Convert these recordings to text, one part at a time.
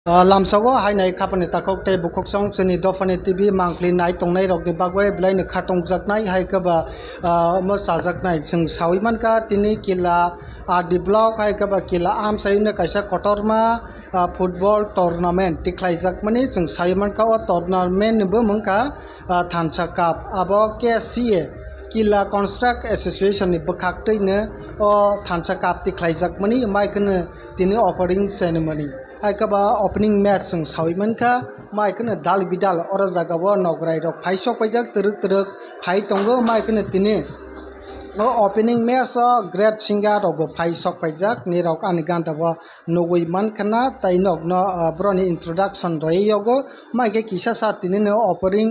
लामसागो हायनाय खापानि ताखौ ते बुखोक्सं जोंनि दफानि टिभि मांख्लि नाय तंनाय रगनि बागै ब्लाइनो खाटं जाकनाय हायकबा मो साजाकनाय जों साविमानका तिनि किला आदि ब्लक हायकबा किला आम सायने कायसा कटरमा फुटबल टूर्नामेंट टिख्लाइजाक माने जों साविमानका ओ टूर्नामेंट बो मंका थानसा काप आबो केसीए किला कन्स्ट्रक्ट एसोसिएशन नि बखाक्तैनो ओ थानसा काप टिख्लाइजाक माने माइकनो तिनि ओपनिंग सेरेमनी हायकबा ओपनिंग मैच जों साविमानका माइकनो दाल बिदाल और जागाबो नगराय रक फाइसक फाइजाक तरक तरक फाइ तंगो माइकनो तिनि ओपनिंग मैच ग्रेट सिंगर रग फाइसक फाइजाक निरक आनि गान्दाबो नगै मानखाना ताइनक न ब्रनि इंट्रोडक्शन रयगो माइके किसासा तिनिनो ओपनिंग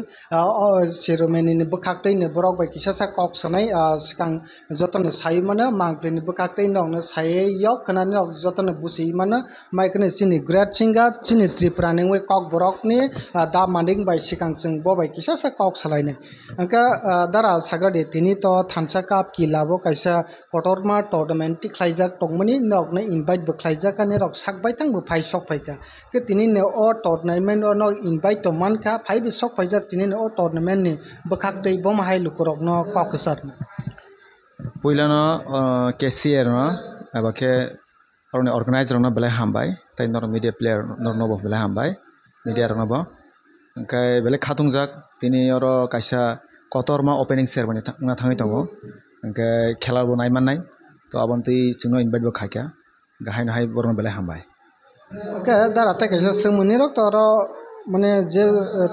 सेरेमनी नि बखाक्तैनो ब्रक बाय किसासा कक सनाय सिकां जतन साइमानो मांग्लिनि बखाक्तै नगनो साययक खनानि जतन बुसिमानो माइकनो चिनि ग्रेट सिंगर चिनि त्रिपुरानि वे कक ब्रकनि दा मानिं बाय सिकां जों बबाय किसासा कक सलायने अंका दारा साग्रादे तिनि तो थानसा काप किलाबो कायसा कटरमा टूर्नामेंट टिख्लाइजाक तंमनि नगनो इनभाइट बख्लाइजाक आनि रक साकबाय थांबो फाइसक फाइका के तिनि ने ओ टूर्नामेंट न इनभाइट तो मानका फाइ सक फाइजाक तिनि ने ओ टूर्नामेंट नि बखाक्तै बम हाय लुकरक न ककसार पुइलानो केसीआर न अबके और ऑर्गेनाइजर न बेले हामबाय ताइ नर मीडिया प्लेयर नर बो बेले हामबाय मीडिया न बो ओंखाय बेले खातुंजाक तिनि और कायसा कटरमा ओपनिंग सेरेमनी ना थाङै दङ ओंखाय खेलाबो नायमाननाय तो आबन्ति जोंनो इनभाइट बो खायका गाहाय नाहाय बरन बेले हामबाय ओके दारा ते कायसा सोमोनि रक तर माने जे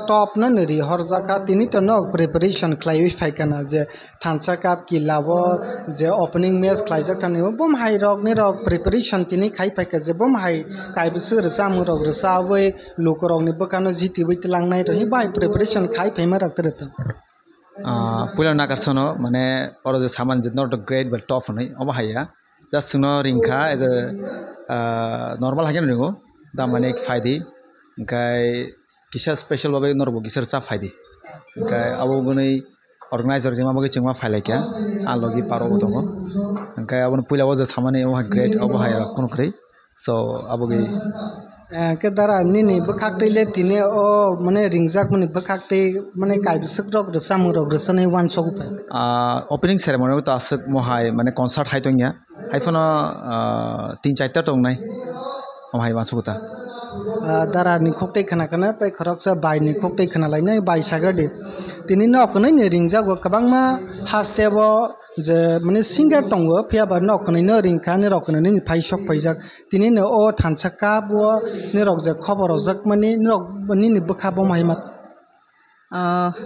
टॉप न नरि हरजाका तिनि त न प्रिपरेशन खालाय फायकाना जे थानसा काप किलाबो जे ओपनिंग मैच खालायजाक थानि बम हाय रक नि रक प्रिपरेशन तिनि खाय फायका जे बम हाय कायबसो रसाम रक रसावै लोकरक नि बकानो जितिबै तलांनाय रहि बाय प्रिपरेशन खाय फैमा रक तरत पुइला नागारसनो माने और जे सामान जे नट ग्रेट बट टॉप नै अब हाया जस्ट नो रिंखा एज अ नॉर्मल हागेन रिंगो दा माने फायदि ओंखाय किसा स्पेशल बाबे नरबो किसर चा फायदि ओंखाय आबो गनै ऑर्गेनाइजर जे माबा जोंमा फायलायका आलगि पारो दङ ओंखाय आबो पुइलाबो जे सामाने ओ ग्रेट अब हाया कोनख्रै सो आबो गै के दारा निनि बखाक्तैले तिने ओ माने रिंजाक माने बखाक्तै माने कायबसक रक रसाम रक रसनै वान सक ओपनिंग सेरेमनी तो आसक मोहाय माने कन्सार्ट हाय तंया हायफनो 3-4 ता तंनाय मोहाय वान सकता दारा नि खोक्तै खनाकना तै खरकसा बाय नि खोक्तै खनालायनाय बाय साग्रादे तिनि नकनै नि रिंजाक कबांमा हास्टेबो जे माने सिंगर तंगो फियाबा नकनै न रिंखा नि रकनै नि फाइसक फाइजाक तिनि न ओ थानसा काबो नि रक जे खबर जक माने रक नि बखाबो माहिमा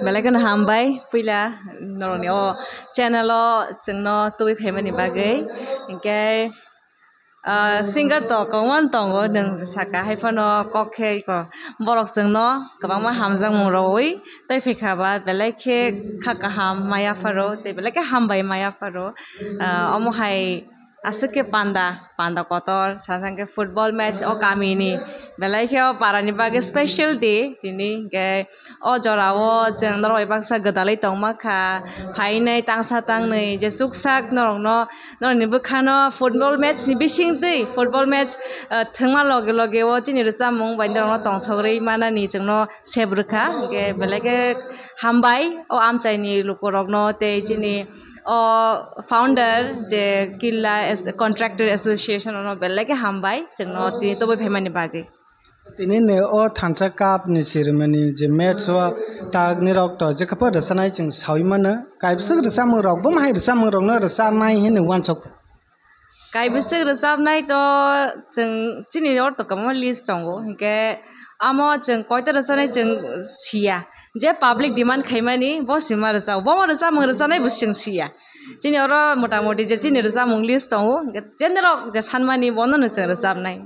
बेलायखौनो हामबाय फैला नरनि अ चेनेलो जोंनो तुबै फेमानि बागै ओंखाय सिंगार तो कौन तंगो नों साका हायफानो कखे को बरक जोंनो गोबां हामजां मुरौै तै फैखाबा बेलायखे खाका हाम माया फारो तै बेलायखे हामबाय माया फारो अमहाय आसके पांदा कतर सानके फुटबल मैच ओ कामिनी बेलायखे पारानि बागे स्पेशल डे दिनै के अ जरावो जों नरय बाक्सा गदालै तंमाखा फाइनै तांसा तांनै जे सुकसाक नरनो नरनि बखानो फुटबल मैच नि बिसिं दै फुटबल मैच थंमा लगे लगे ओ जिनि रसामुं बायदरनो तंथग्रै मानानि जोंनो सेब्रखा के बेलायखे हामबाय ओ आमचाइनि लुकरकनो ते जिनि फाउंडर जे किला कॉन्ट्रैक्टर एसोसिएशन ono बेलायखे हामबाय जोंनो ति तबे फेमानि बागै तिनि ने ओ थानसा काप नि सेरेमनी जे मैच वा ताग नि रक त जे खपर रसनाय जों साविमानो कायबसक रसाम रक बम हाय रसाम रक न रसानाय हिन वान सक कायबसक रसाबनाय तो जों जिनि और तो कम लिस्ट दंगो के आमो जों कयता रसानाय जों सिया जे पब्लिक डिमांड खायमानि बसिमा रसाव बम रसाम रसानाय बसिं सिया जिनि और मोटामोटी जे जिनि रसाम लिस्ट दंगो जेनरक जे सानमानि बननो जों रसाबनाय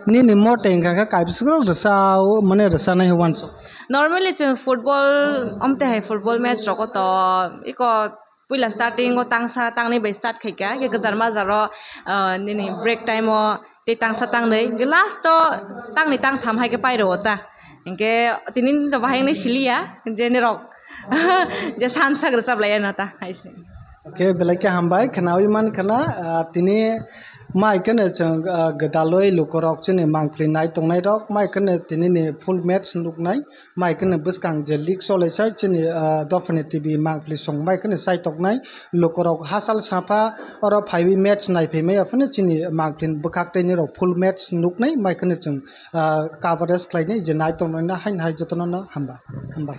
नि मोटे का कायबसक रक रसाव माने रसानाय वान सक नॉर्मली जों फुटबल अमते हाय फुटबल मैच रको तो इको पुइला स्टार्टिंग ओ तांसा तांनै बाय स्टार्ट खायका के गजार माजारो निनि ब्रेक टाइम ओ ते तांसा तांनै लास्ट तो तांनै तां थाम हाय के पाइरो होता इनके तिनि तो बाहायनै सिलिया जेने रक जे सानसा ग्रसाब लाया नता हायसे के बेलायखे हामबाय खनावि मान खना तिनि माइकने जों गदालय लुकरक जोंनि मांफ्लि नाय तंनाय रक माइकने तिनि फुल मैच नुकनाय माइकने बसकां जे लीग सलायसाय जोंनि दफने टीवी मांफ्लि सं माइकने साइटकनाय लुकरक हासाल साफा और फाइवी मैच नायफैमाय अपने जोंनि मांफ्लि बखाकतैनि रक फुल मैच नुकनाय माइकने जों कवरेज खालायनाय जे नाय तंनाय हाइन हाय जतनना हामबाय।